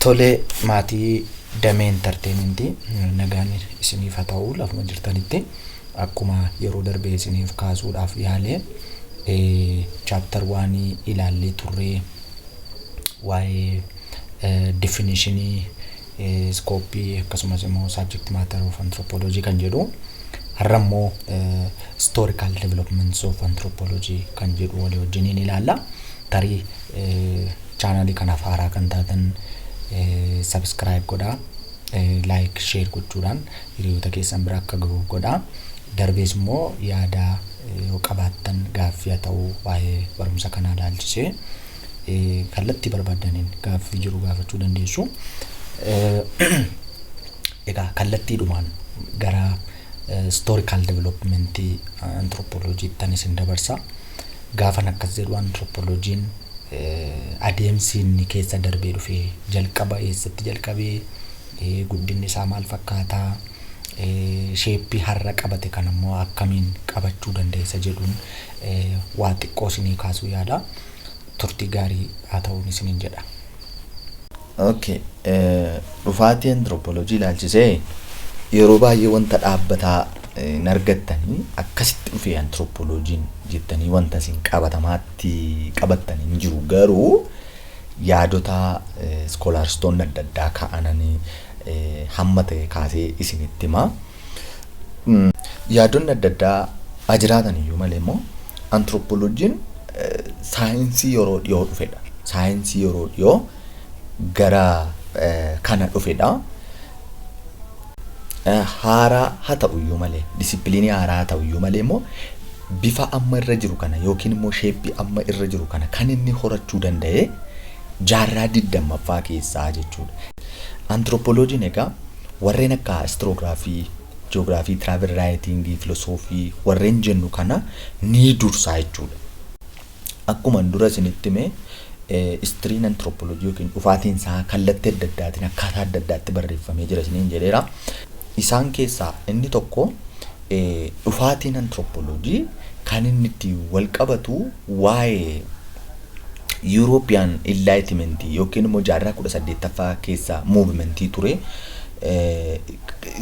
Tole maatii damee entertainmentii nagaan isiniif haa ta'u lafuma jirtanitti akkuma yeroo darbee isiniif kaasuudhaaf yaalee chapter 1 ilaallee turree waa'ee definitionii scope akkasumas immoo subject matter of anthropology kan jedhu har'a immoo historical developments of anthropology kan jedhu walii wajjiniin ilaalla. Tarii channel kanaaf haaraa kan taatan subscribe godhaa, like share gochuudhaan hiriyoota keessan bira akka gahu godhaa. Darbees immoo yaada yoo qabaattan gaaffii haa ta'u waa'ee barumsa kanaa ilaalchisee kallattii barbaadaniin gaaffii jiru gaafachuu dandeessu. Egaa kallattiidhumaan gara historical development anthropology tan isin dabarsa. Gaafan akkas jedhu anthropologiin adeemsi inni keessa darbee dhufee jalqaba eessatti jalqabee guddinni isaa maal fakkaataa sheeppii har'a qabate kan immoo akkamiin qabachuu dandeessa jedhuun waa xiqqoo isinii kaasuu yaada. Turtii gaarii haa ta'uun isiniin jedha. Okay, dhufaatii anthropology ilaalchisee yeroo baay'ee wanta dhaabbataa hin argattanii akkasitti dhufee anthropologiin jettanii wanta isin qabatamaatti qabattan hin jiru. Garuu yaadota scholarstoonni adda addaa kaa'ananii hamma ta'e kaasee isinitti himaa. Yaadonni adda addaa jiraatan iyyuu malee immoo anthropologiin saayinsii yeroo dhiyoo dhufedha. Saayinsii yeroo dhiyoo gara kana dhufedha. Haaraa haa ta'u iyyuu malee disipiliinii haaraa haa ta'u iyyuu malee immoo bifa amma irra jiru kana yookiin immoo sheeppii amma irra jiru kana kan inni horachuu danda'e jaarraa 20ffaa keessaa jechuudha. Anthropologiin egaa warreen akka astrograafii, jiyoogiraafii, travel writing, filosoofii warreen jennu kana ni dursaa jechuudha. Akkuma dura isinitti hime istiriin anthropology yookiin dhufaatiin isaa kallattii adda addaatiin akkaataa adda addaatti barreeffamee jira isiniin jedheera. Isaan keessaa inni tokko dhufaatiin anthropology kan inni itti wal qabatu waa'ee European Enlightenment yookiin immoo jaarraa 18ffaa keessa movementii ture.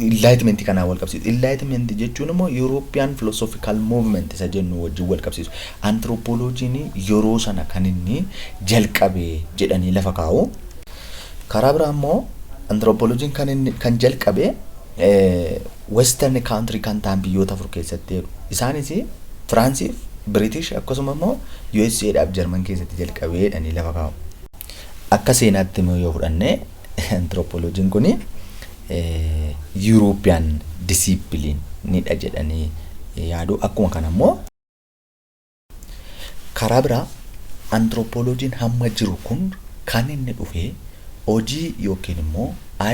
Enlightenment kanaan wal qabsiisu. Enlightenment jechuun immoo European philosophical movement isa jennu wajjin wal qabsiisu. Anthropologiin yeroo sana kan inni jalqabe jedhanii lafa kaa'u. Karaa biraa immoo anthropologiin kan jalqabe western country kan ta'an biyyoota afur keessatti isaanis Firaansiif, British akkasuma immoo USA dhaaf Jarman keessatti jalqabeedhanii lafa kaa'u. Akka seenaatti immoo yoo fudhanne anthropologiin kun European discipline nidha jedhanii yaadu. Akkuma kana immoo karaa biraa anthropologiin hamma jiru kun kan inni dhufee hojii yookiin immoo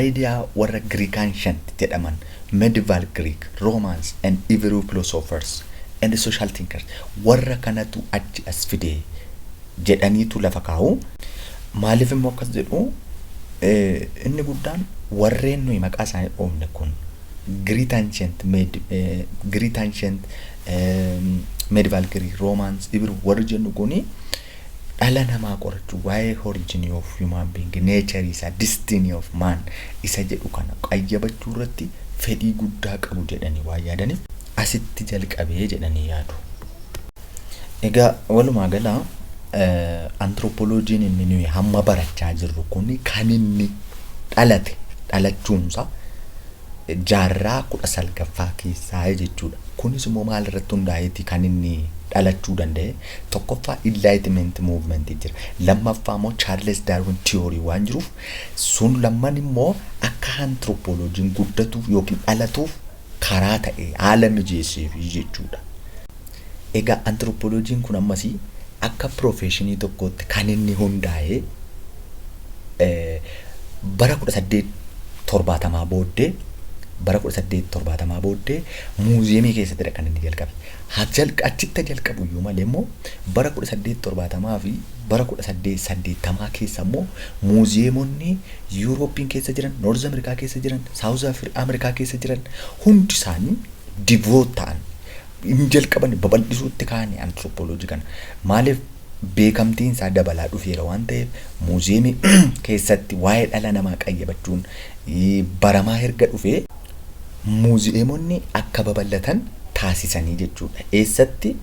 idea warra Greek ancient jedhaman medieval Greek, Romans and Hebrew philosophers and social thinkers warra kanatu achi as fide jedhaniitu lafa kaa'u. Maaliif immoo akkas jedhu inni guddaan warreen nuyi maqaa isaanii oomne kun Greek ancient medieval Greek, Romans, Hebrew warri jennu kuni dhala namaa qorachuu waa'ee origin of human being, nature isa, destiny of man isa jedhu kana qayyabachuu irratti fedhii guddaa qabu jedhanii waa yaadaniif asitti jalqabee jedhanii yaadu. Egaa walumaa gala anthropologiin inni nuyi hamma barachaa jirru kun kan inni dhalachuunsa jaarraa 19ffaa keessaa jechuudha. Kunis immoo maal irratti hundaa'eeti kan inni dhalachuu danda'e? Tokkoffaa Enlightenment movement jira. Lammaffaa immoo Charles Darwin theory waan jiruuf sun lamman immoo akka anthropologiin guddatuuf yookiin dhalatuuf karaa ta'e haala mijeesseef jechuudha. Egaa anthropologiin kun ammasii akka professionii tokkotti kan inni hundaa'e bara 1870 booddee muuziyeemii keessatti kan inni jalqabe. Achitti jalqabu iyyuu malee immoo bara 1870 fi bara 1880 keessa immoo muuziyeemonni Yuuroopiin keessa jiran, Noorz Ameerikaa keessa jiran, Saawuz Ameerikaa keessa jiran hundi isaanii divoot ta'an hin jalqaban babal'isuutti kaa'anii anthropology kana. Maaliif beekamtiin isaa dabalaa dhufeera waan ta'eef muuziyeemii keessatti waa'ee dhala namaa qayyabachuun baramaa erga dhufee muuziyeemonni akka babal'atan taasisanii jechuudha. Eessatti?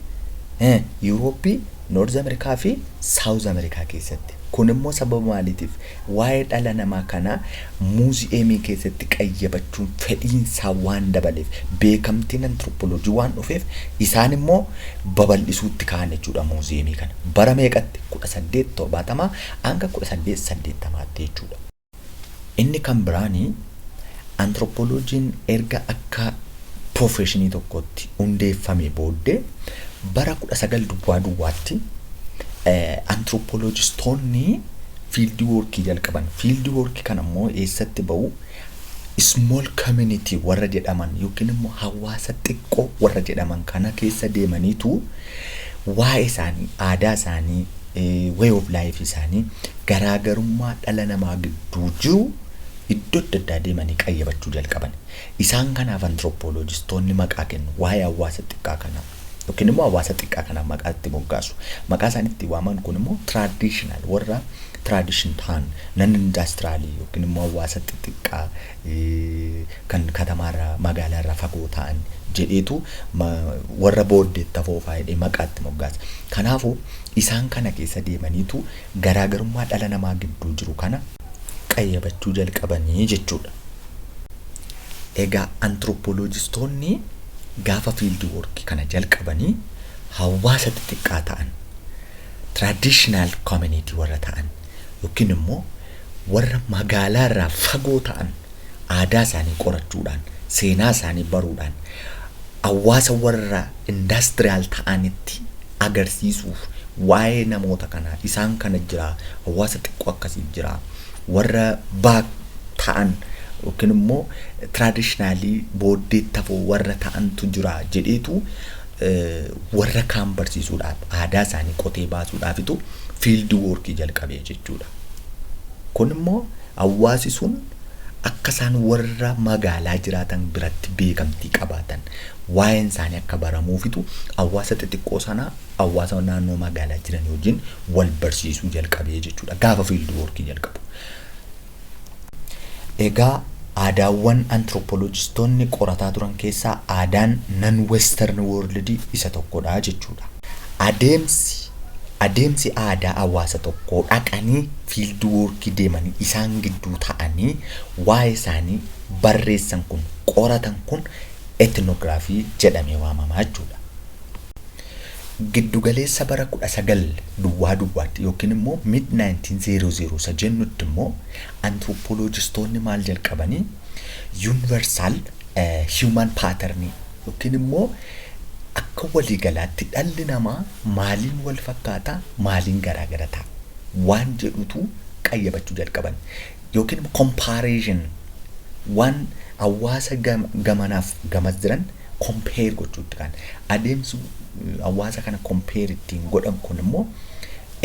Yuurooppii, Noorz Ameerikaa fi Saawuz Ameerikaa keessatti. Kun immoo sababa maaliitiif waa'ee dhala namaa kana muuziyeemii keessatti qayyabachuun fedhiinsaa waan dabaleef beekamtiin anthropoloojii waan dhufeef isaan immoo babal'isuutti ka'an jechuudha muuziyeemii kana. Bara meeqatti? 1870 hanga 1880 jechuudha. Inni kan biraanii anthropoloojiin erga akka profeshinii tokkotti hundeeffame booddee bara 1920tti anthropologistoonni field work jalqaban. Field work kana immoo eessatti ba'u? Small community warra jedhaman yookiin immoo hawaasa xiqqoo warra jedhaman kana keessa deemaniitu waa'ee isaanii, aadaa isaanii, way of life isaanii, garaagarummaa dhala namaa gidduu jiru iddoo adda addaa deemanii qayyabachuu jalqaban. Isaan kanaaf anthropologistoonni maqaa kennu waa'ee hawaasa xiqqaa kanaa. Yookiin immoo hawaasa xiqqaa kana maqaa itti moggaasu. Maqaa isaan itti waaman kun immoo traditional warra tradition ta'an nan industrialii yookiin immoo hawaasa xixiqqaa kan katamaarraa magaalaarraa fagoo ta'an jedheetu warra booddeetti afoofaa jedhee maqaa itti moggaasa. Kanaafuu isaan kana keessa deemaniitu garaagarummaa dhala namaa gidduu jiru kana qayyabachuu jalqabanii jechuudha. Egaa anthropologistoonni gaafa field work kana jalqabanii hawaasa xixiqqaa ta'an traditional community warra ta'an yookiin immoo warra magaalaarraa fagoo ta'an aadaa isaanii qorachuudhaan seenaa isaanii baruudhaan hawaasa warra industrial ta'anitti agarsiisuuf waa'ee namoota kanaa isaan kana jira hawaasa xiqqoo akkasii jira warra baak ta'an yookiin immoo traditionally booddeetti hafoo warra ta'antu jira jedheetu warra kaan barsiisuudhaaf aadaa isaanii qotee baasuudhaafitu field work jalqabee jechuudha. Kun immoo hawaasi sun akka isaan warra magaalaa jiraatan biratti beekamtii qabaatan waa'een isaanii akka baramuufitu hawaasa xixiqqoo sana hawaasa naannoo magaalaa jiran wajjin wal barsiisuu jalqabee jechuudha gaafa field work jalqabu. Egaa aadaawwan anthropologistoonni qorataa turan keessaa aadaan nan western world isa tokkodha jechuudha. Adeemsi aadaa hawaasa tokkoo dhaqanii field work deemanii isaan gidduu ta'anii waa'ee isaanii barreessan kun qoratan kun ethnography jedhamee waamamaa jechuudha. Giddugaleessa bara 1900 yookiin immoo mid 1900 jennutti immoo anthropologistoonni maal jalqabanii universal human pattern yookiin immoo akka waliigalaatti dhalli namaa maaliin wal fakkaata maaliin garaagara ta'a waan jedhutu qayyabachuu jalqaban yookiin immoo comparison waan hawaasa gamanaaf gamas jiran compare gochuutti kan adeemsi hawaasa kana compare ittiin godhan kun immoo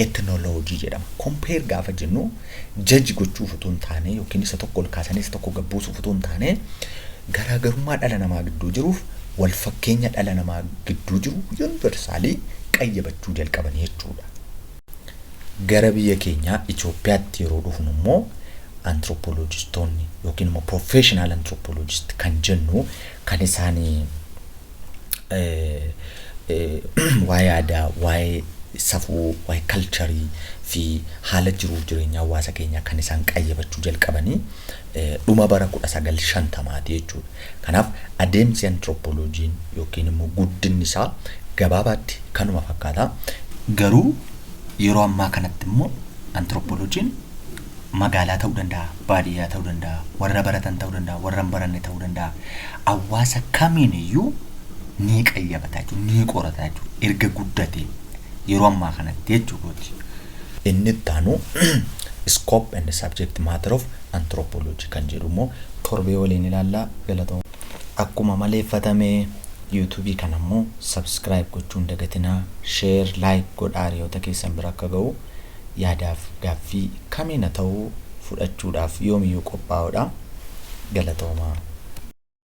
ethnology jedhama. Compare gaafa jennu judge gochuuf utuu hin taane yookiin isa tokko ol kaasanii isa tokko gabbuusuuf utuu hin taane garaagarummaa dhala namaa gidduu jiruuf wal fakkeenya dhala namaa gidduu jiru universaalii qayyabachuu jalqaban jechuudha. Gara biyya keenyaa Itoophiyaatti yeroo dhufnu immoo anthropologistoonni yookiin immoo professional anthropologist kan jennu kan isaanii waa'ee aadaa, waa'ee safuu, waa'ee culture fi haala jiruuf jireenya hawaasa keenyaa kan isaan qayyabachuu jalqabanii dhuma bara 1950 jechuudha. Kanaaf adeemsi anthropolojiin yookiin immoo guddinni isaa gabaabaatti kanuma fakkaata. Garuu yeroo ammaa kanatti immoo anthropolojiin magaalaa ta'uu danda'a, baadiyyaa ta'uu danda'a, warra baratan ta'uu danda'a, warra hin baranne ta'uu danda'a. Hawaasa kamiin iyyuu ni qayyabataa jiru, ni qorataa jiru. Erga guddatee yeroo ammaa kanatti jechuudha. Inni itti aanu scope and subject matter of anthropology kan jedhu immoo torbee waliin ilaallaa galatoomuu. Akkuma maleeffatamee YouTube kana immoo subscribe gochuun dagatinaa, share, like godhaa hiriyoota keessan bira akka ga'u yaadaaf gaaffii kamiin ta'uu fudhachuudhaaf yoomiyyuu qophaa'uudha. Galatoomaa.